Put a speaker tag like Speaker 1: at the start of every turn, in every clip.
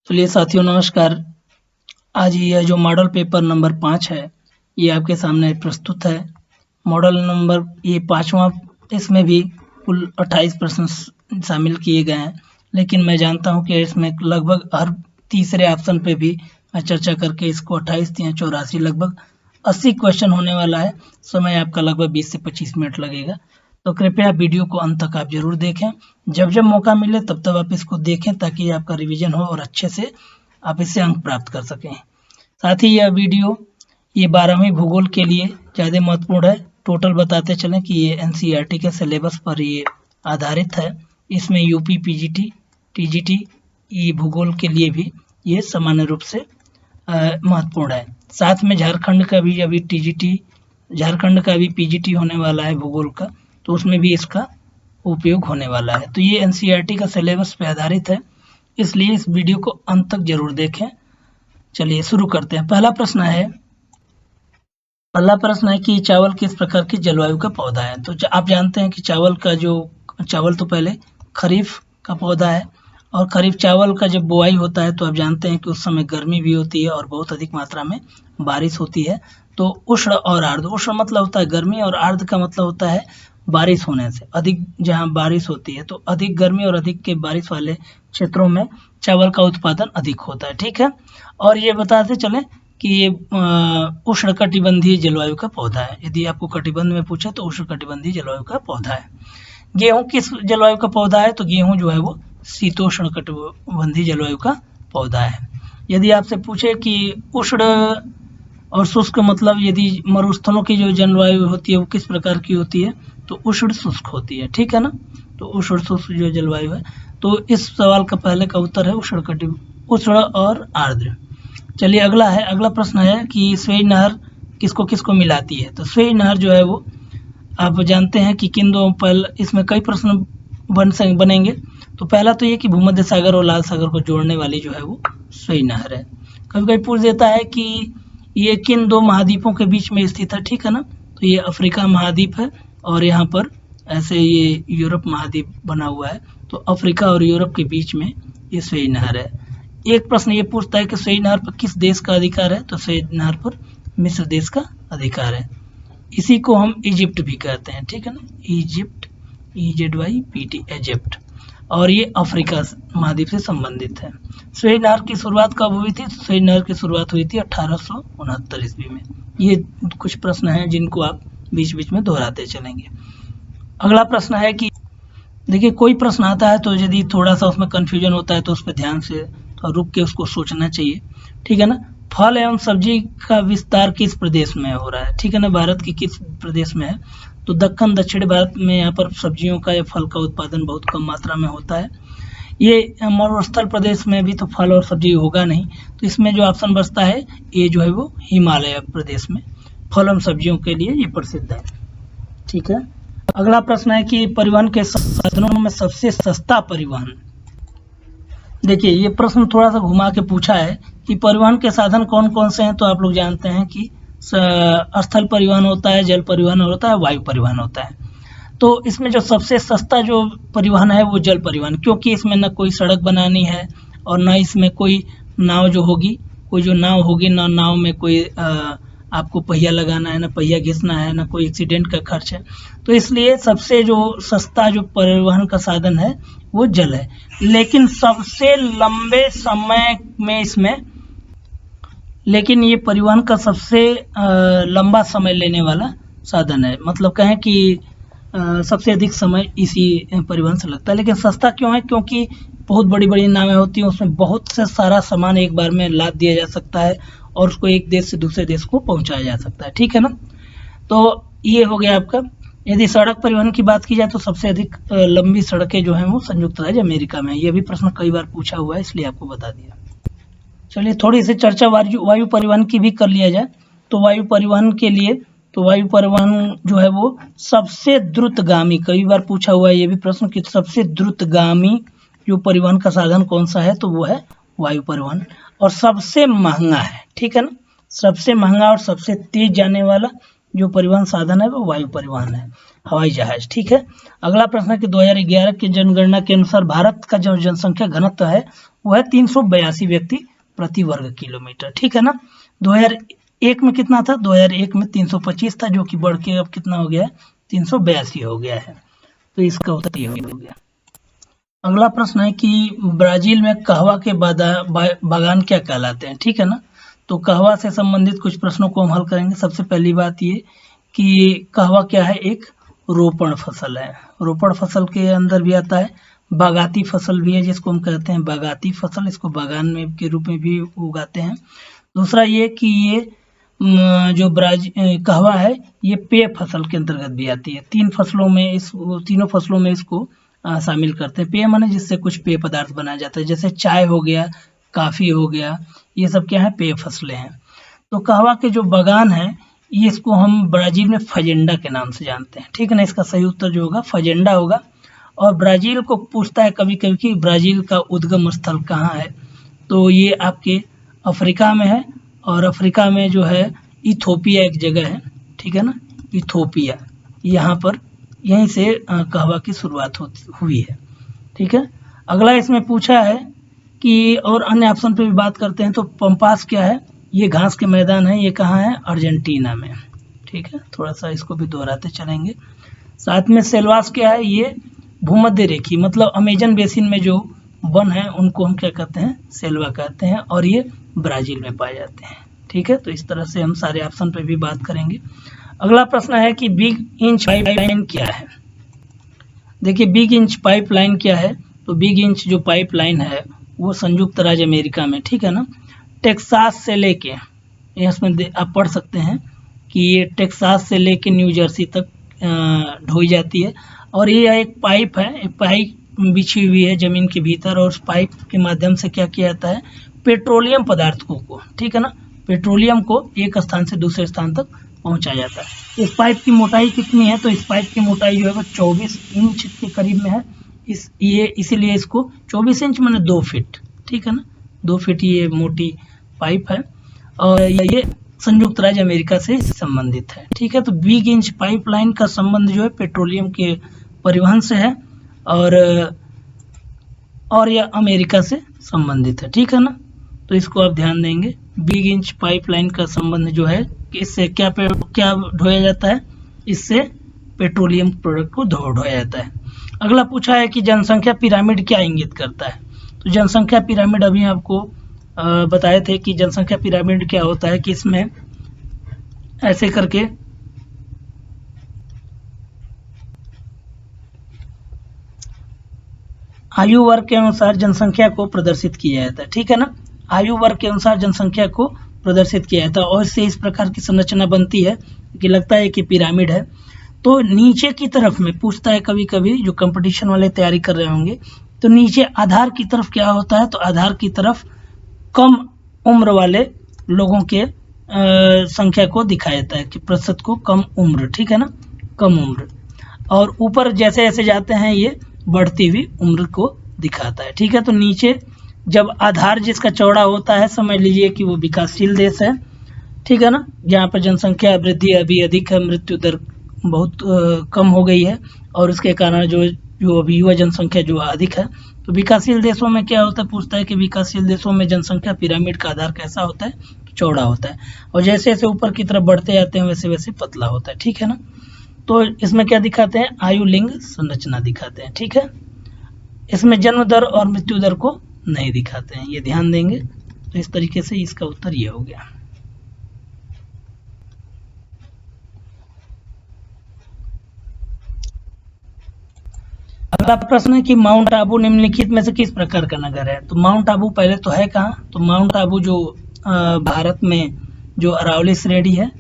Speaker 1: चलिए साथियों नमस्कार। आज यह जो मॉडल पेपर नंबर 5 है ये आपके सामने प्रस्तुत है। मॉडल नंबर ये 5वां, इसमें भी कुल 28 प्रश्न शामिल किए गए हैं, लेकिन मैं जानता हूं कि इसमें लगभग हर तीसरे ऑप्शन पे भी मैं चर्चा करके इसको 28 या 84 लगभग 80 क्वेश्चन होने वाला है। समय आपका लगभग 20 से 25 मिनट लगेगा, तो कृपया वीडियो को अंत तक आप जरूर देखें। जब जब मौका मिले तब तब आप इसको देखें ताकि आपका रिवीजन हो और अच्छे से आप इससे अंक प्राप्त कर सकें। साथ ही यह वीडियो ये 12वीं भूगोल के लिए ज़्यादा महत्वपूर्ण है। टोटल बताते चलें कि ये एनसीईआरटी के सिलेबस पर ये आधारित है। इसमें यूपी, पीजीटी, टीजीटी ये भूगोल के लिए भी ये सामान्य रूप से महत्वपूर्ण है। साथ में झारखंड का भी अभी झारखंड का भी पीजीटी होने वाला है भूगोल का, तो उसमें भी इसका उपयोग होने वाला है। तो ये एनसीईआरटी का सिलेबस पे आधारित है, इसलिए इस वीडियो को अंत तक जरूर देखें। चलिए शुरू करते हैं। पहला प्रश्न है कि चावल किस प्रकार की जलवायु का पौधा है। तो आप जानते हैं कि चावल तो पहले खरीफ का पौधा है, और खरीफ चावल का जब बुआई होता है तो आप जानते हैं कि उस समय गर्मी भी होती है और बहुत अधिक मात्रा में बारिश होती है। तो उष्ण और आर्द्र, उष्ण मतलब होता है गर्मी और आर्द्र का मतलब होता है बारिश होने से। अधिक जहाँ बारिश होती है तो अधिक गर्मी और अधिक के बारिश वाले क्षेत्रों में चावल का उत्पादन अधिक होता है। ठीक है, और ये बताते चलें कि ये उष्णकटिबंधीय जलवायु का पौधा है। यदि आपको कटिबंध में पूछे तो उष्णकटिबंधीय जलवायु का पौधा है। गेहूं किस जलवायु का पौधा है। तो गेहूं जो है वो शीतोष्ण कटिबंधीय जलवायु का पौधा है। यदि आपसे पूछे कि उष्ण और शुष्क मतलब यदि मरुस्थलों की जो जलवायु होती है वो किस प्रकार की होती है, तो उष्ण शुष्क होती है। ठीक है ना, तो उष्ण शुष्क जो जलवायु है, तो इस सवाल का पहले का उत्तर है उष्ण और आर्द्र। चलिए अगला प्रश्न है कि स्वेज नहर किसको किसको मिलाती है। तो स्वेज नहर जो है वो आप जानते हैं कि किन दो, इसमें कई प्रश्न बनेंगे। तो पहला तो ये कि भूमध्य सागर और लाल सागर को जोड़ने वाली जो है वो स्वेज नहर है। कभी कभी पूछ देता है कि ये किन दो महाद्वीपों के बीच में स्थित है। ठीक है ना, तो ये अफ्रीका महाद्वीप है और यहाँ पर ऐसे ये यूरोप महाद्वीप बना हुआ है। तो अफ्रीका और यूरोप के बीच में ये स्वेज नहर है। एक प्रश्न ये पूछता है कि स्वेज नहर पर किस देश का अधिकार है। तो स्वेज नहर पर मिस्र देश का अधिकार है। इसी को हम इजिप्ट भी कहते हैं। ठीक है ना, इजिप्ट, EZYPT, इजिप्ट, और ये अफ्रीका महाद्वीप से संबंधित है। स्वेज नहर की शुरुआत कब हुई थी। स्वेज नहर की शुरुआत हुई थी 1869 ईस्वी में। ये कुछ प्रश्न हैं जिनको आप बीच बीच में दोहराते चलेंगे। अगला प्रश्न है कि देखिए कोई प्रश्न आता है तो यदि थोड़ा सा उसमें कंफ्यूजन होता है तो उस पर ध्यान से रुक के उसको सोचना चाहिए। ठीक है ना, फल एवं सब्जी का विस्तार किस प्रदेश में हो रहा है। ठीक है ना, भारत के किस प्रदेश में है। तो दक्षिण भारत में यहाँ पर सब्जियों का या फल का उत्पादन बहुत कम मात्रा में होता है। ये मरुस्थल प्रदेश में भी तो फल और सब्जी होगा नहीं, तो इसमें जो ऑप्शन बचता है ये जो है वो हिमालय प्रदेश में फल एवं सब्जियों के लिए ये प्रसिद्ध है। ठीक है, अगला प्रश्न है कि परिवहन के साधनों में सबसे सस्ता परिवहन। देखिए ये प्रश्न थोड़ा सा घुमा के पूछा है कि परिवहन के साधन कौन कौन से हैं। तो आप लोग जानते हैं कि स्थल परिवहन होता है, जल परिवहन होता है, वायु परिवहन होता है। तो इसमें जो सबसे सस्ता जो परिवहन है वो जल परिवहन, क्योंकि इसमें न कोई सड़क बनानी है और न इसमें कोई नाव होगी ना नाव में कोई आपको पहिया लगाना है, ना पहिया घिसना है, ना कोई एक्सीडेंट का खर्च है। तो इसलिए सबसे जो सस्ता जो परिवहन का साधन है वो जल है। लेकिन सबसे लंबे समय में ये परिवहन का सबसे लंबा समय लेने वाला साधन है। मतलब कहें कि सबसे अधिक समय इसी परिवहन से लगता है। लेकिन सस्ता क्यों है, क्योंकि बहुत बड़ी बड़ी नावें होती हैं, उसमें बहुत से सारा सामान एक बार में लाद दिया जा सकता है और उसको एक देश से दूसरे देश को पहुंचाया जा सकता है। ठीक है ना, तो ये हो गया आपका। यदि सड़क परिवहन की बात की जाए तो सबसे अधिक लंबी सड़कें जो हैं वो संयुक्त राज्य अमेरिका में। ये भी प्रश्न कई बार पूछा हुआ है, इसलिए आपको बता दिया। चलिए थोड़ी सी चर्चा वायु परिवहन की भी कर लिया जाए। तो वायु परिवहन के लिए वायु परिवहन जो है वो सबसे द्रुतगामी, कई बार पूछा हुआ है ये भी प्रश्न कि सबसे द्रुतगामी जो परिवहन का साधन कौन सा है, तो वो है वायु परिवहन, और सबसे महंगा है। ठीक है ना, सबसे महंगा और सबसे तेज जाने वाला जो परिवहन साधन है वो वायु परिवहन है, हवाई जहाज। ठीक है, अगला प्रश्न है कि 2011 की जनगणना के अनुसार भारत का जो जनसंख्या घनत्व है वो है 382 व्यक्ति प्रति वर्ग किलोमीटर, ठीक है ना। 2001 में कितना था, 2001 में 325 था, जो कि बढ़ के अब कितना हो गया है, 382 हो गया है। तो इसका उत्तर ये हो गया। अगला प्रश्न है कि ब्राजील में कहवा के बागान क्या कहलाते हैं, ठीक है ना। तो कहवा से संबंधित कुछ प्रश्नों को हम हल करेंगे। सबसे पहली बात ये कि कहवा क्या है, एक रोपण फसल है। रोपण फसल के अंदर भी आता है, बागाती फसल भी है जिसको हम कहते हैं बागाती फसल, इसको बागान में के रूप में भी उगाते हैं। दूसरा ये कि ये जो कहवा है ये पेय फसल के अंतर्गत भी आती है। तीनों फसलों में इसको शामिल करते हैं। पेय माने जिससे कुछ पेय पदार्थ बनाया जाता है, जैसे चाय हो गया, काफी हो गया, ये सब क्या है, पेय फसलें हैं। तो कहवा के जो बागान है ये इसको हम ब्राजील में फजेंडा के नाम से जानते हैं, ठीक है ना। इसका सही उत्तर जो होगा फजेंडा होगा। और ब्राजील को पूछता है कभी कभी कि ब्राजील का उद्गम स्थल कहाँ है, तो ये आपके अफ्रीका में है। और अफ्रीका में जो है इथोपिया एक जगह है, ठीक है ना, इथोपिया, यहाँ पर यहीं से कहवा की शुरुआत हुई है, ठीक है। अगला इसमें पूछा है कि, और अन्य ऑप्शन पे भी बात करते हैं, तो पंपास क्या है, ये घास के मैदान है, ये कहाँ है, अर्जेंटीना में, ठीक है। थोड़ा सा इसको भी दोहराते चलेंगे। साथ में सेल्वास क्या है, ये भूमध्य रेखी मतलब अमेजन बेसिन में जो वन है उनको हम क्या कहते हैं, सेल्वा कहते हैं, और ये ब्राजील में पाए जाते हैं, ठीक है। तो इस तरह से हम सारे ऑप्शन पे भी बात करेंगे। अगला प्रश्न है कि बिग इंच पाइपलाइन क्या है। देखिए बिग इंच पाइपलाइन क्या है, तो बिग इंच जो पाइपलाइन है वो संयुक्त राज्य अमेरिका में, ठीक है ना, टेक्सास से लेके, इसमें आप पढ़ सकते हैं कि ये टेक्सास से लेके न्यू जर्सी तक ढोई जाती है। और ये एक पाइप है, एक पाइप बिछी हुई है जमीन के भीतर, और उस पाइप के माध्यम से क्या किया जाता है, पेट्रोलियम पदार्थों को, ठीक है ना, पेट्रोलियम को एक स्थान से दूसरे स्थान तक पहुंचाया जाता है। इस पाइप की मोटाई कितनी है, तो इस पाइप की मोटाई जो है वो 24 इंच के करीब में है। इसीलिए इसको 24 इंच माने 2 फीट, ठीक है ना, 2 फीट ये मोटी पाइप है, और ये संयुक्त राज्य अमेरिका से संबंधित है, ठीक है। तो बिग इंच पाइपलाइन का संबंध जो है पेट्रोलियम के परिवहन से है, और यह अमेरिका से संबंधित है, ठीक है ना। तो इसको आप ध्यान देंगे, बिग इंच पाइपलाइन का संबंध जो है कि इससे क्या ढोया जाता है, इससे पेट्रोलियम प्रोडक्ट को ढोया जाता है। अगला पूछा है कि जनसंख्या पिरामिड क्या इंगित करता है। तो जनसंख्या पिरामिड अभी आपको बताए थे कि जनसंख्या पिरामिड क्या होता है, कि इसमें ऐसे करके आयु वर्ग के अनुसार जनसंख्या को प्रदर्शित किया जाता है, ठीक है ना, आयु वर्ग के अनुसार जनसंख्या को प्रदर्शित किया जाता है, और इससे इस प्रकार की संरचना बनती है कि लगता है कि पिरामिड है। तो नीचे की तरफ में पूछता है कभी कभी, जो कंपटीशन वाले तैयारी कर रहे होंगे, तो नीचे आधार की तरफ क्या होता है, तो आधार की तरफ कम उम्र वाले लोगों के संख्या को दिखाया जाता है, कि प्रतिशत को कम उम्र, ठीक है ना, कम उम्र। और ऊपर जैसे जैसे जाते हैं ये बढ़ती हुई उम्र को दिखाता है, ठीक है। तो नीचे जब आधार जिसका चौड़ा होता है, समझ लीजिए कि वो विकासशील देश है, ठीक है ना, जहाँ पर जनसंख्या वृद्धि अभी अधिक है, मृत्यु दर बहुत कम हो गई है, और उसके कारण जो अभी युवा जनसंख्या जो अधिक है। तो विकासशील देशों में क्या होता है, पूछता है कि विकासशील देशों में जनसंख्या पिरामिड का आधार कैसा होता है, तो चौड़ा होता है, और जैसे जैसे ऊपर की तरफ बढ़ते जाते हैं वैसे वैसे पतला होता है, ठीक है ना। तो इसमें क्या दिखाते हैं, आयु लिंग संरचना दिखाते हैं, ठीक है। इसमें जन्म दर और मृत्यु दर को नहीं दिखाते हैं, ये ध्यान देंगे। तो इस तरीके से इसका उत्तर ये हो गया। अगला प्रश्न है कि माउंट आबू निम्नलिखित में से किस प्रकार का नगर है। तो माउंट आबू पहले तो है कहाँ, तो माउंट आबू जो भारत में जो अरावली श्रेणी है,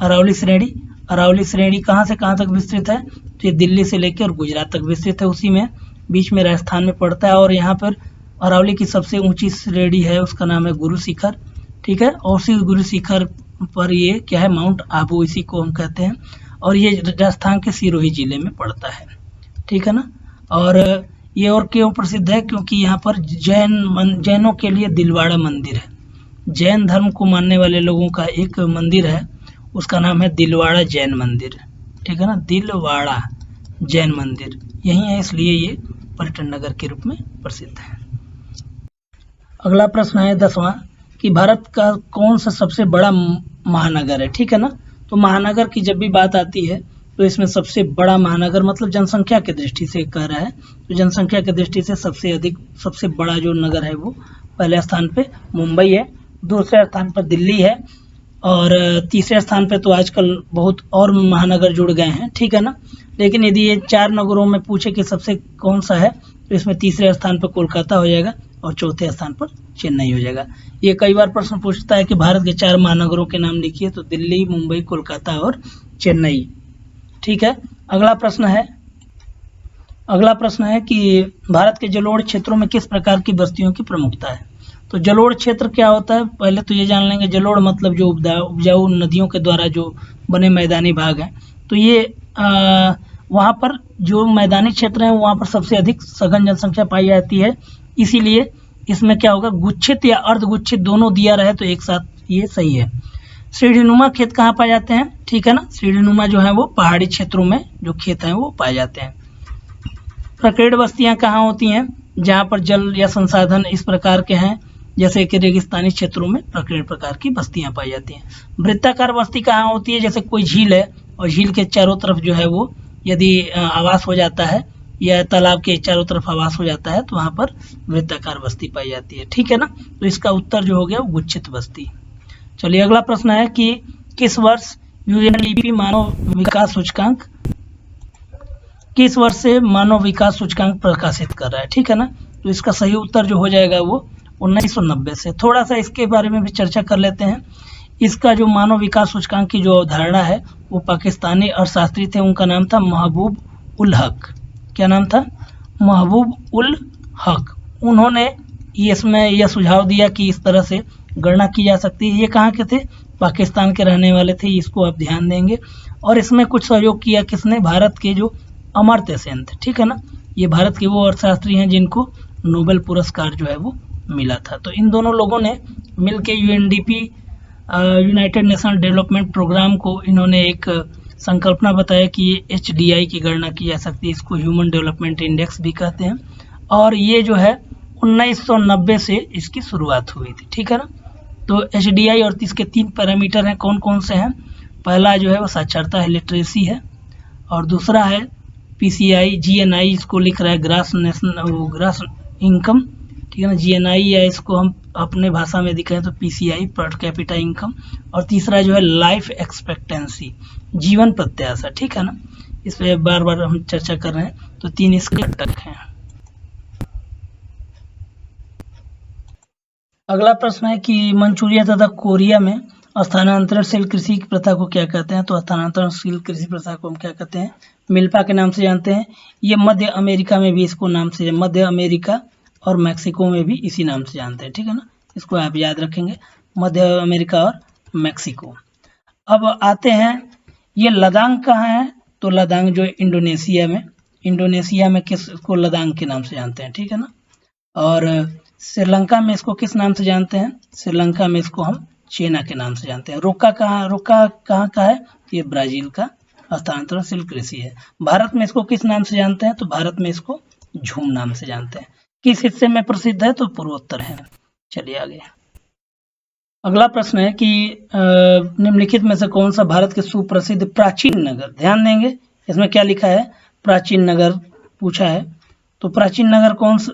Speaker 1: अरावली श्रेणी कहाँ से कहाँ तक विस्तृत है, तो ये दिल्ली से लेकर गुजरात तक विस्तृत है, उसी में बीच में राजस्थान में पड़ता है। और यहाँ पर अरावली की सबसे ऊंची श्रेणी है, उसका नाम है गुरु शिखर, ठीक है। और उसी गुरु शिखर पर ये क्या है, माउंट आबू, इसी को हम कहते हैं, और ये राजस्थान के सिरोही जिले में पड़ता है, ठीक है ना। और ये और क्यों प्रसिद्ध है, क्योंकि यहाँ पर जैनों के लिए दिलवाड़ा मंदिर है, जैन धर्म को मानने वाले लोगों का एक मंदिर है, उसका नाम है दिलवाड़ा जैन मंदिर, ठीक है ना, दिलवाड़ा जैन मंदिर यही है, इसलिए ये पर्यटन नगर के रूप में प्रसिद्ध है। अगला प्रश्न है 10वां कि भारत का कौन सा सबसे बड़ा महानगर है। ठीक है ना। तो महानगर की जब भी बात आती है तो इसमें सबसे बड़ा महानगर मतलब जनसंख्या की दृष्टि से कह रहा है, तो जनसंख्या की दृष्टि से सबसे बड़ा जो नगर है वो पहले स्थान पे मुंबई है, दूसरे स्थान पर दिल्ली है और तीसरे स्थान पे तो आजकल बहुत और महानगर जुड़ गए हैं। ठीक है ना। लेकिन यदि ये 4 नगरों में पूछे कि सबसे कौन सा है तो इसमें तीसरे स्थान पर कोलकाता हो जाएगा और चौथे स्थान पर चेन्नई हो जाएगा। ये कई बार प्रश्न पूछता है कि भारत के 4 महानगरों के नाम लिखिए, तो दिल्ली, मुंबई, कोलकाता और चेन्नई। ठीक है। अगला प्रश्न है कि भारत के जलोढ़ क्षेत्रों में किस प्रकार की बस्तियों की प्रमुखता है। तो जलोढ़ क्षेत्र क्या होता है, पहले तो ये जान लेंगे। जलोढ़ मतलब जो उपजाऊ नदियों के द्वारा जो बने मैदानी भाग हैं, तो ये वहाँ पर जो मैदानी क्षेत्र है वहाँ पर सबसे अधिक सघन जनसंख्या पाई जाती है। इसीलिए इसमें क्या होगा, गुच्छित या अर्धगुच्छित दोनों दिया रहे तो एक साथ ये सही है। सीढ़ीनुमा खेत कहाँ पाए जाते हैं। ठीक है ना। सीढ़ीनुमा जो है वो पहाड़ी क्षेत्रों में जो खेत हैं वो पाए जाते हैं। प्रकीर्ण बस्तियां कहाँ होती हैं, जहाँ पर जल या संसाधन इस प्रकार के हैं जैसे कि रेगिस्तानी क्षेत्रों में प्रकीर्ण प्रकार की बस्तियां पाई जाती हैं। वृत्ताकार बस्ती कहाँ होती है, जैसे कोई झील है और झील के चारों तरफ जो है वो यदि आवास हो जाता है या तालाब के चारों तरफ आवास हो जाता है तो वहाँ पर वृत्ताकार बस्ती पाई जाती है। ठीक है ना। तो इसका उत्तर जो हो गया वो गुच्छित बस्ती। चलिए अगला प्रश्न है कि किस वर्ष यूएनडीपी किस वर्ष से मानव विकास सूचकांक प्रकाशित कर रहा है। ठीक है ना। तो इसका सही उत्तर जो हो जाएगा वो 1990 से। थोड़ा सा इसके बारे में भी चर्चा कर लेते हैं। इसका जो मानव विकास सूचकांक की जो अवधारणा है वो पाकिस्तानी अर्थशास्त्री थे, उनका नाम था महबूब उल हक। क्या नाम था, महबूब उल हक। उन्होंने इसमें यह सुझाव दिया कि इस तरह से गणना की जा सकती है। ये कहाँ के थे, पाकिस्तान के रहने वाले थे, इसको आप ध्यान देंगे। और इसमें कुछ सहयोग किया किसने, भारत के जो अमर्त्य सेन थे। ठीक है ना। ये भारत के वो अर्थशास्त्री हैं जिनको नोबेल पुरस्कार जो है वो मिला था। तो इन दोनों लोगों ने मिलके UNDP United Nation Development Programme को इन्होंने एक संकल्पना बताया कि ये HDI की गणना की जा सकती है। इसको ह्यूमन डेवलपमेंट इंडेक्स भी कहते हैं। और ये जो है 1990 से इसकी शुरुआत हुई थी। ठीक है ना। तो HDI और इसके 3 पैरामीटर हैं, कौन कौन से हैं। पहला जो है वो साक्षरता है, लिटरेसी है। और दूसरा है PCI GNI, इसको लिख रहा है ग्रास इनकम। ठीक है ना। GNI या इसको हम अपने भाषा में दिखाएं तो PCI, पर कैपिटा इनकम। और तीसरा जो है लाइफ एक्सपेक्टेंसी, जीवन प्रत्याशा। ठीक है ना। इस पर बार बार हम चर्चा कर रहे हैं। तो 3 इसके घटक हैं। अगला प्रश्न है कि मंचूरिया तथा कोरिया में स्थानांतरणशील कृषि की प्रथा को क्या कहते हैं। तो स्थानांतरणशील कृषि प्रथा को हम क्या कहते हैं, मिल्पा के नाम से जानते हैं। ये मध्य अमेरिका में भी इसको नाम से, मध्य अमेरिका और मैक्सिको में भी इसी नाम से जानते हैं। ठीक है ना। इसको आप याद रखेंगे, मध्य अमेरिका और मैक्सिको। अब आते हैं, ये लदांग कहाँ है। तो लदांग जो इंडोनेशिया में किसको लदांग के नाम से जानते हैं। ठीक है ना। और श्रीलंका में इसको किस नाम से जानते हैं, श्रीलंका में इसको हम चेना के नाम से जानते हैं। रोका कहाँ का है, ये ब्राजील का स्थानांतरणशील कृषि है। भारत में इसको किस नाम से जानते हैं, तो भारत में इसको झूम नाम से जानते हैं। किस हिस्से में प्रसिद्ध है, तो पूर्वोत्तर है। चलिए आगे। अगला प्रश्न है कि निम्नलिखित में से कौन सा भारत के सुप्रसिद्ध प्राचीन नगर, ध्यान देंगे इसमें क्या लिखा है, प्राचीन नगर पूछा है। तो प्राचीन नगर कौन सा।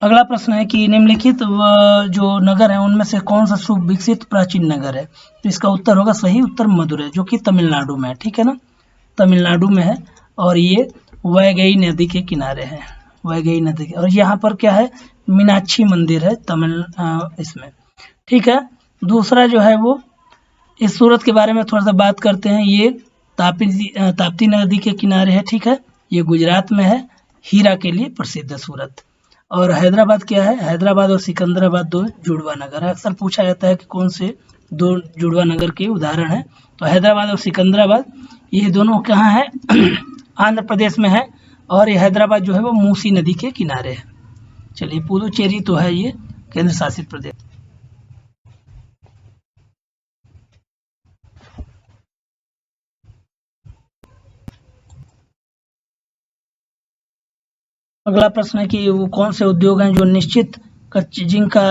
Speaker 1: अगला प्रश्न है कि निम्नलिखित जो नगर है उनमें से कौन सा सुविकसित प्राचीन नगर है। तो इसका उत्तर होगा, सही उत्तर मदुरै, जो कि तमिलनाडु में है। ठीक है ना। तमिलनाडु में है और ये वैगई नदी के किनारे है, वैगई नदी के। और यहाँ पर क्या है, मीनाक्षी मंदिर है इसमें। ठीक है। दूसरा जो है वो, इस सूरत के बारे में थोड़ा सा बात करते हैं। ये ताप्ती नदी के किनारे है। ठीक है। ये गुजरात में है, हीरा के लिए प्रसिद्ध है सूरत। और हैदराबाद क्या है, हैदराबाद और सिकंदराबाद 2 जुड़वा नगर है। अक्सर पूछा जाता है कि कौन से 2 जुड़वा नगर के उदाहरण है। तो हैदराबाद और सिकंदराबाद ये दोनों कहाँ है, आंध्र प्रदेश में है। और ये हैदराबाद जो है वो मूसी नदी के किनारे है। चलिए, पुदुचेरी तो है ये केंद्र शासित प्रदेश। अगला प्रश्न है कि वो कौन से उद्योग हैं जो निश्चित जिनका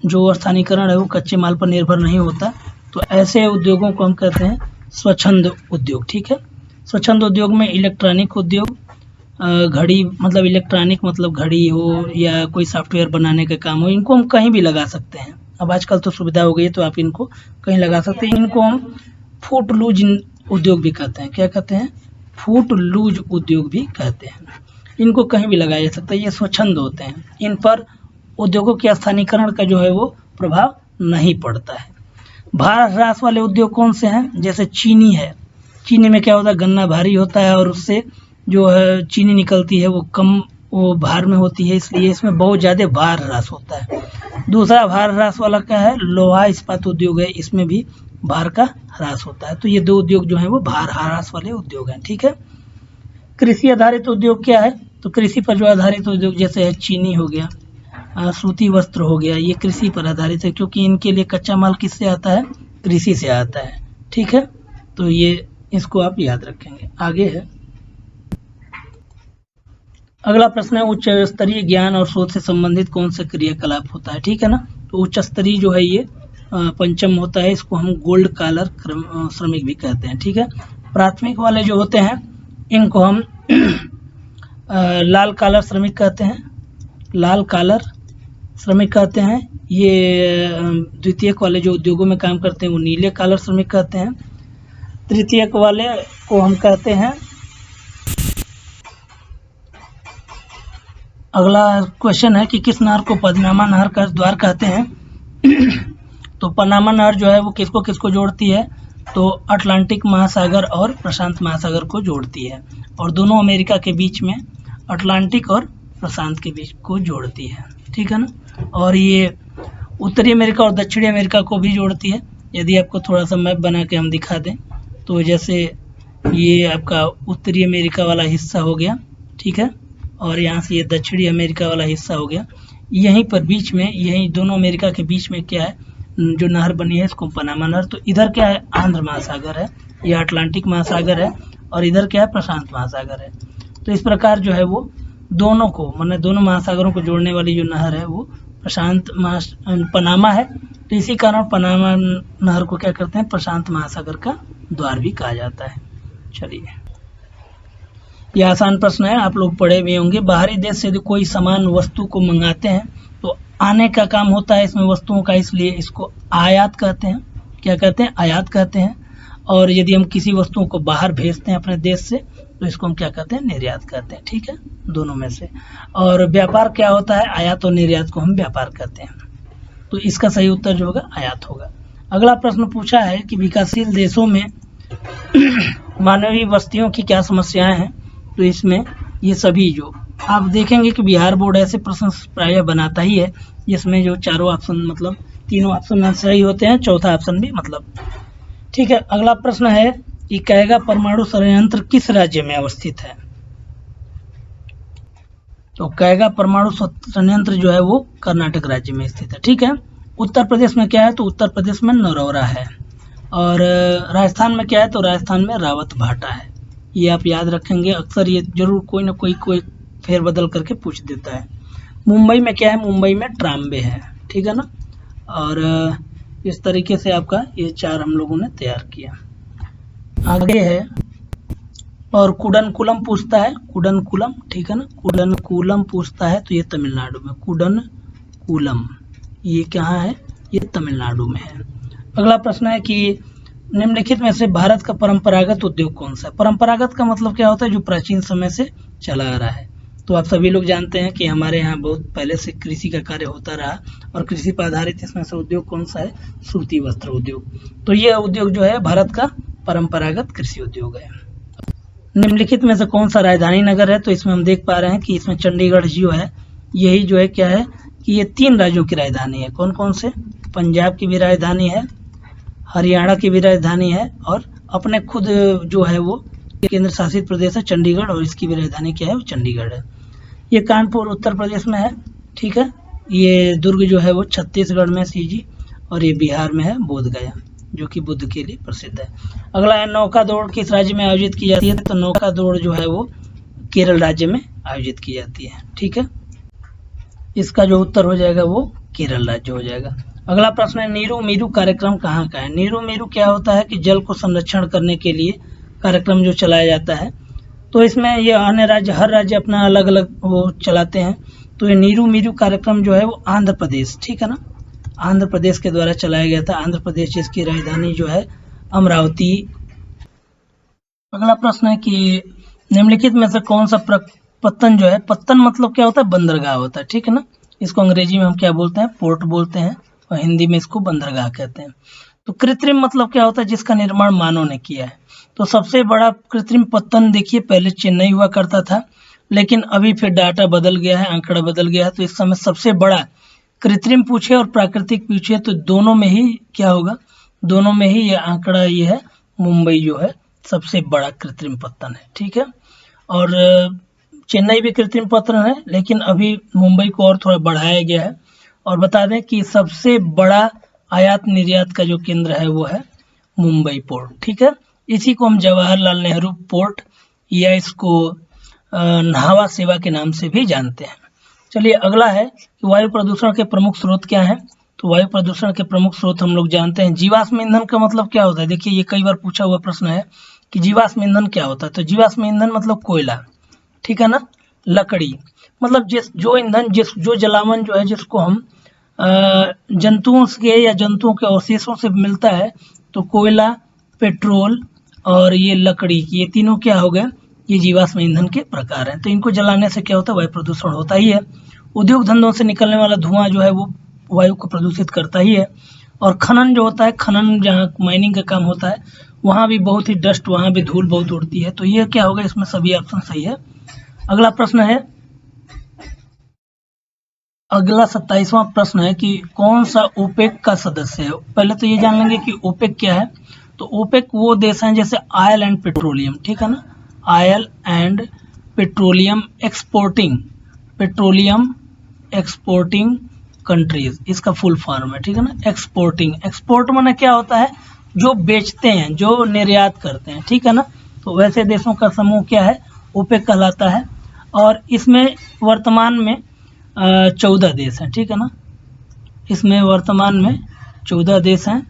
Speaker 1: जो स्थानीयकरण है वो कच्चे माल पर निर्भर नहीं होता। तो ऐसे उद्योगों को हम कहते हैं स्वच्छंद उद्योग। ठीक है, स्वच्छंद उद्योग में इलेक्ट्रॉनिक उद्योग, घड़ी मतलब इलेक्ट्रॉनिक मतलब घड़ी हो या कोई सॉफ्टवेयर बनाने का काम हो, इनको हम कहीं भी लगा सकते हैं। अब आजकल तो सुविधा हो गई है तो आप इनको कहीं लगा सकते हैं। इनको हम फूट लूज उद्योग भी कहते हैं। क्या कहते हैं? फूट लूज उद्योग भी कहते हैं। इनको कहीं भी लगाया जा सकता है, ये स्वच्छंद होते हैं। इन पर उद्योगों के स्थानीयकरण का जो है वो प्रभाव नहीं पड़ता है। भार ह्रास वाले उद्योग कौन से हैं? जैसे चीनी है। चीनी में क्या होता है? गन्ना भारी होता है और उससे जो है चीनी निकलती है वो कम वो भार में होती है, इसलिए इसमें बहुत ज़्यादा भार ह्रास होता है। दूसरा भार ह्रास वाला क्या है? लोहा इस्पात उद्योग है, इसमें भी भार का ह्रास होता है। तो ये दो उद्योग जो हैं वो भार ह्रास वाले उद्योग हैं। ठीक है, कृषि आधारित उद्योग क्या है? तो कृषि पर जो आधारित उद्योग जैसे है चीनी हो गया, सूती वस्त्र हो गया, ये कृषि पर आधारित है क्योंकि इनके लिए कच्चा माल किससे आता है? कृषि से आता है। ठीक है, तो ये इसको आप याद रखेंगे। आगे है अगला प्रश्न है उच्च स्तरीय ज्ञान और शोध से संबंधित कौन सा क्रियाकलाप होता है? ठीक है ना, तो उच्च स्तरीय जो है ये पंचम होता है, इसको हम गोल्ड कॉलर श्रमिक भी कहते हैं। ठीक है, प्राथमिक वाले जो होते हैं इनको हम लाल कॉलर श्रमिक कहते हैं, लाल कॉलर श्रमिक कहते हैं। ये द्वितीयक वाले जो उद्योगों में काम करते हैं वो नीले कॉलर श्रमिक कहते हैं। तृतीयक वाले को हम कहते हैं, अगला क्वेश्चन है कि किस नहर को पनामा नहर का द्वार कहते हैं? तो पनामा नहर जो है वो किसको किसको जोड़ती है? तो अटलांटिक महासागर और प्रशांत महासागर को जोड़ती है, और दोनों अमेरिका के बीच में अटलांटिक और प्रशांत के बीच को जोड़ती है। ठीक है ना, और ये उत्तरी अमेरिका और दक्षिणी अमेरिका को भी जोड़ती है। यदि आपको थोड़ा सा मैप बना के हम दिखा दें तो जैसे ये आपका उत्तरी अमेरिका वाला हिस्सा हो गया, ठीक है, और यहाँ से ये दक्षिणी अमेरिका वाला हिस्सा हो गया। यहीं पर बीच में, यहीं दोनों अमेरिका के बीच में क्या है जो नहर बनी है, इसको पनामा नहर। तो इधर क्या है? आंध्र महासागर है, यह अटलांटिक महासागर है, और इधर क्या है? प्रशांत महासागर है। तो इस प्रकार जो है वो दोनों को मतलब दोनों महासागरों को जोड़ने वाली जो नहर है वो पनामा है। तो इसी कारण पनामा नहर को क्या करते हैं? प्रशांत महासागर का द्वार भी कहा जाता है। चलिए, यह आसान प्रश्न है, आप लोग पढ़े भी होंगे। बाहरी देश से यदि कोई सामान वस्तु को मंगाते हैं तो आने का काम होता है इसमें वस्तुओं का, इसलिए इसको आयात कहते हैं। क्या कहते हैं? आयात कहते हैं। और यदि हम किसी वस्तुओं को बाहर भेजते हैं अपने देश से तो इसको हम क्या कहते हैं? निर्यात कहते हैं। ठीक है, दोनों में से। और व्यापार क्या होता है? आयात और निर्यात को हम व्यापार कहते हैं। तो इसका सही उत्तर जो होगा आयात होगा। अगला प्रश्न पूछा है कि विकासशील देशों में मानवीय बस्तियों की क्या समस्याएं हैं? तो इसमें ये सभी जो आप देखेंगे कि बिहार बोर्ड ऐसे प्रश्न प्रायः बनाता ही है जिसमें जो चारों ऑप्शन मतलब तीनों ऑप्शन सही होते हैं, चौथा ऑप्शन भी मतलब। ठीक है, अगला प्रश्न है कि कैगा परमाणु संयंत्र किस राज्य में अवस्थित है? तो कैगा परमाणु संयंत्र जो है वो कर्नाटक राज्य में स्थित है। ठीक है, उत्तर प्रदेश में क्या है? तो उत्तर प्रदेश में नरौरा है। और राजस्थान में क्या है? तो राजस्थान में रावत भाटा है। ये आप याद रखेंगे, अक्सर ये जरूर कोई ना कोई फेरबदल करके पूछ देता है। मुंबई में क्या है? मुंबई में ट्राम्बे है। ठीक है ना, और इस तरीके से आपका ये चार हम लोगों ने तैयार किया। आगे है और कुडनकुलम पूछता है, कुडनकुलम। ठीक है ना, कुडनकुलम पूछता है तो ये तमिलनाडु में, कुडनकुलम ये कहाँ है? ये तमिलनाडु में है। अगला प्रश्न है कि निम्नलिखित में से भारत का परंपरागत उद्योग कौन सा है? परंपरागत का मतलब क्या होता है? जो प्राचीन समय से चला आ रहा है। तो आप सभी लोग जानते हैं कि हमारे यहाँ बहुत पहले से कृषि का कार्य होता रहा, और कृषि पर आधारित इसमें से उद्योग कौन सा है? सूती वस्त्र उद्योग। तो ये उद्योग जो है भारत का परंपरागत कृषि उद्योग है। निम्नलिखित में से कौन सा राजधानी नगर है? तो इसमें हम देख पा रहे हैं कि इसमें चंडीगढ़ जो है यही जो है क्या है कि ये 3 राज्यों की राजधानी है। कौन कौन से? पंजाब की भी राजधानी है, हरियाणा की भी राजधानी है, और अपने खुद जो है वो केंद्र शासित प्रदेश है चंडीगढ़, और इसकी भी राजधानी क्या है? वो चंडीगढ़ है। ये कानपुर उत्तर प्रदेश में है। ठीक है, ये दुर्ग जो है वो छत्तीसगढ़ में सीजी, और ये बिहार में है बोधगया जो कि बुद्ध के लिए प्रसिद्ध है। अगला है नौका दौड़ किस राज्य में आयोजित की जाती है? तो नौका दौड़ जो है वो केरल राज्य में आयोजित की जाती है। ठीक है, इसका जो उत्तर हो जाएगा वो केरल राज्य हो जाएगा। अगला प्रश्न है नीरू मीरू कार्यक्रम कहाँ का है। नीरू मीरू क्या होता है कि जल को संरक्षण करने के लिए कार्यक्रम जो चलाया जाता है, तो इसमें ये अन्य राज्य, हर राज्य अपना अलग अलग वो चलाते हैं। तो ये नीरू मीरू कार्यक्रम जो है वो आंध्र प्रदेश, ठीक है ना, आंध्र प्रदेश के द्वारा चलाया गया था। आंध्र प्रदेश जिसकी राजधानी जो है अमरावती। अगला प्रश्न है कि निम्नलिखित में से कौन सा पत्तन जो है, पत्तन मतलब क्या होता है, बंदरगाह होता है, ठीक है ना। इसको अंग्रेजी में हम क्या बोलते हैं, पोर्ट बोलते हैं, और हिंदी में इसको बंदरगाह कहते हैं। तो कृत्रिम मतलब क्या होता है, जिसका निर्माण मानव ने किया है। तो सबसे बड़ा कृत्रिम पत्तन देखिए पहले चेन्नई हुआ करता था, लेकिन अभी फिर डाटा बदल गया है, आंकड़ा बदल गया है। तो इस समय सबसे बड़ा कृत्रिम पूछे और प्राकृतिक पूछे तो दोनों में ही क्या होगा, दोनों में ही ये आंकड़ा ये है, मुंबई जो है सबसे बड़ा कृत्रिम पत्तन है। ठीक है, और चेन्नई भी कृत्रिम पत्तन है, लेकिन अभी मुंबई को और थोड़ा बढ़ाया गया है। और बता दें कि सबसे बड़ा आयात निर्यात का जो केंद्र है वो है मुंबई पोर्ट। ठीक है, इसी को हम जवाहरलाल नेहरू पोर्ट या इसको न्हावा सेवा के नाम से भी जानते हैं। चलिए अगला है कि वायु प्रदूषण के प्रमुख स्रोत क्या हैं। तो वायु प्रदूषण के प्रमुख स्रोत हम लोग जानते हैं। जीवाश्म ईंधन का मतलब क्या होता है, देखिए ये कई बार पूछा हुआ प्रश्न है कि जीवाश्म ईंधन क्या होता है। तो जीवाश्म ईंधन मतलब कोयला, ठीक है ना, लकड़ी, मतलब जो ईंधन जो जलावन जो है जिसको हम जंतुओं के या जंतुओं के अवशेषों से मिलता है, तो कोयला, पेट्रोल और ये लकड़ी, ये तीनों क्या हो गए, ये जीवाश्म ईंधन के प्रकार हैं। तो इनको जलाने से क्या होता है, वायु प्रदूषण होता ही है। उद्योग धंधों से निकलने वाला धुआं जो है वो वायु को प्रदूषित करता ही है। और खनन जो होता है, खनन जहाँ माइनिंग का काम होता है वहाँ भी बहुत ही डस्ट, वहाँ भी धूल बहुत उड़ती है। तो ये क्या होगा, इसमें सभी ऑप्शन सही है। अगला प्रश्न है, अगला 27वां प्रश्न है कि कौन सा ओपेक का सदस्य है। पहले तो ये जान लेंगे कि ओपेक क्या है। तो ओपेक वो देश हैं जैसे ऑयल एंड पेट्रोलियम, ठीक है ना, oil and petroleum Exporting countries, इसका फुल फॉर्म है, ठीक है ना। एक्सपोर्ट माने क्या होता है, जो बेचते हैं, जो निर्यात करते हैं, ठीक है ना। तो वैसे देशों का समूह क्या है, ओपेक कहलाता है। और इसमें वर्तमान में 14 देश हैं, ठीक है ना, इसमें वर्तमान में 14 देश हैं।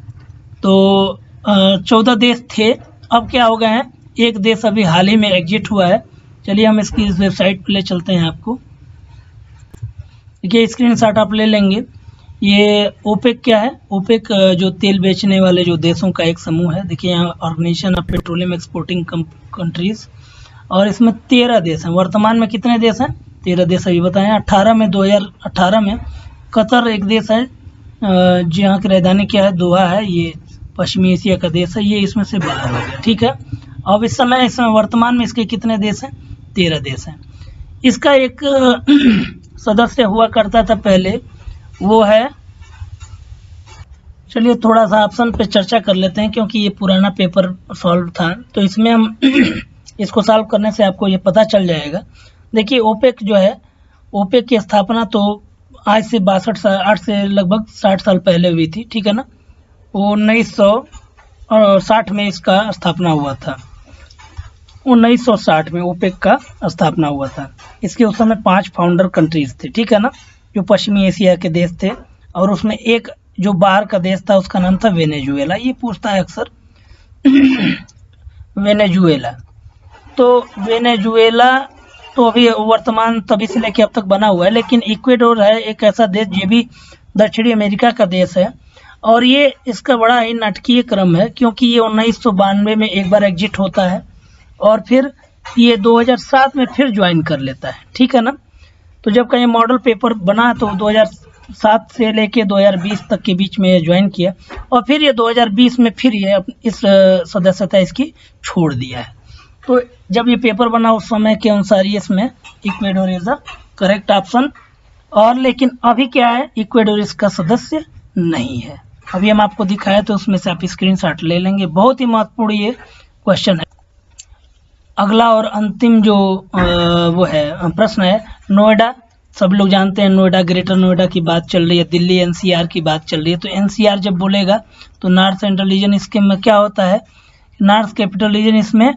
Speaker 1: तो 14 देश थे, अब क्या हो गए हैं, एक देश अभी हाल ही में एग्जिट हुआ है। चलिए हम इसकी इस वेबसाइट पे ले चलते हैं आपको। देखिए स्क्रीनशॉट आप ले लेंगे। ये ओपेक क्या है, ओपेक जो तेल बेचने वाले जो देशों का एक समूह है। देखिए यहाँ Organization of Petroleum Exporting Countries, और इसमें 13 देश हैं। वर्तमान में कितने देश हैं, 13 देश अभी बताएं। 2018 में कतर एक देश है, जहाँ की राजधानी क्या है, दोहा है, ये पश्चिमी एशिया का देश है, ये इसमें से बाहर हो गया, ठीक है। अब इस समय वर्तमान में इसके कितने देश हैं, 13 देश हैं। इसका एक सदस्य हुआ करता था पहले, वो है, चलिए थोड़ा सा ऑप्शन पे चर्चा कर लेते हैं क्योंकि ये पुराना पेपर सॉल्व था, तो इसमें हम इसको सॉल्व करने से आपको ये पता चल जाएगा। देखिए ओपेक जो है, ओपेक की स्थापना तो आज से 8 से लगभग 60 साल पहले हुई थी, ठीक है ना। वो 1960 में इसका स्थापना हुआ था, 1960 में ओपेक का स्थापना हुआ था। इसके उस समय 5 फाउंडर कंट्रीज थे, ठीक है ना, जो पश्चिमी एशिया के देश थे। और उसमें एक जो बाहर का देश था उसका नाम था वेनेजुएला, ये पूछता है अक्सर वेनेजुएला। तो वेनेजुएला तो अभी वर्तमान तभी से लेके अब तक बना हुआ है, लेकिन इक्वेडोर है एक ऐसा देश, ये भी दक्षिणी अमेरिका का देश है। और ये इसका बड़ा ही नाटकीय क्रम है क्योंकि ये 1992 में एक बार एग्जिट होता है और फिर ये 2007 में फिर ज्वाइन कर लेता है, ठीक है ना। तो जब का ये मॉडल पेपर बना तो 2007 से लेके 2020 तक के बीच में ये ज्वाइन किया, और फिर ये 2020 में फिर ये इस सदस्यता इसकी छोड़ दिया है। तो जब ये पेपर बना उस समय के अनुसार इसमें Ecuador is the correct option. और लेकिन अभी क्या है, इक्वेडोर इसका सदस्य नहीं है। अभी हम आपको दिखाया तो उसमें से आप स्क्रीनशॉट ले लेंगे, बहुत ही महत्वपूर्ण ये क्वेश्चन है। अगला और अंतिम जो वो है प्रश्न है, नोएडा, सब लोग जानते हैं नोएडा, ग्रेटर नोएडा की बात चल रही है, दिल्ली एनसीआर की बात चल रही है। तो एनसीआर जब बोलेगा तो नॉर्थ सेंट्रल रीजन, इसके में क्या होता है, नॉर्थ कैपिटल रीजन, इसमें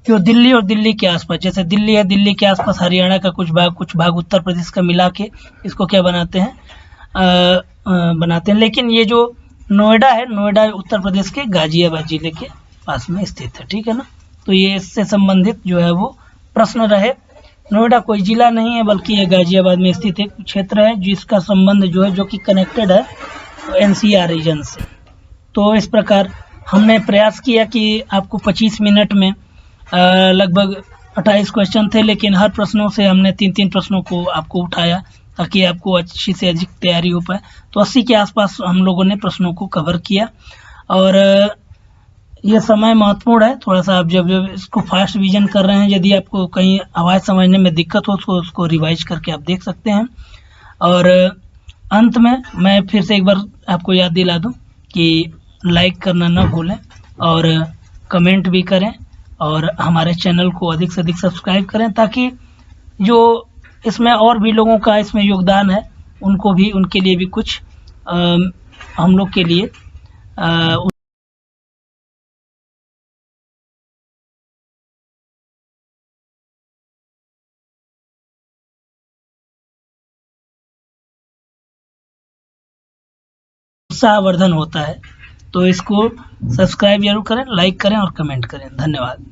Speaker 1: जो दिल्ली और दिल्ली के आसपास, जैसे दिल्ली है, दिल्ली के आसपास हरियाणा का कुछ भाग उत्तर प्रदेश का मिला के इसको क्या बनाते हैं, बनाते हैं। लेकिन ये जो नोएडा है, नोएडा उत्तर प्रदेश के गाजियाबाद जिले के पास में स्थित है, ठीक है ना। तो ये इससे संबंधित जो है वो प्रश्न रहे। नोएडा कोई जिला नहीं है, बल्कि ये गाजियाबाद में स्थित एक क्षेत्र है जिसका संबंध जो है, जो कि कनेक्टेड है NCR रीजन से। तो इस प्रकार हमने प्रयास किया कि आपको 25 मिनट में लगभग 28 क्वेश्चन थे, लेकिन हर प्रश्नों से हमने 3-3 प्रश्नों को आपको उठाया ताकि आपको अच्छी से अधिक तैयारी हो पाए। तो 80 के आसपास हम लोगों ने प्रश्नों को कवर किया। और ये समय महत्वपूर्ण है, थोड़ा सा आप जब इसको फास्ट विजन कर रहे हैं, यदि आपको कहीं आवाज़ समझने में दिक्कत हो तो उसको रिवाइज करके आप देख सकते हैं। और अंत में मैं फिर से एक बार आपको याद दिला दूं कि लाइक करना ना भूलें और कमेंट भी करें और हमारे चैनल को अधिक से अधिक सब्सक्राइब करें, ताकि जो इसमें और भी लोगों का इसमें योगदान है उनको भी, उनके लिए भी कुछ हम लोग के लिए उत्साहवर्धन होता है। तो इसको सब्सक्राइब जरूर करें, लाइक करें और कमेंट करें। धन्यवाद।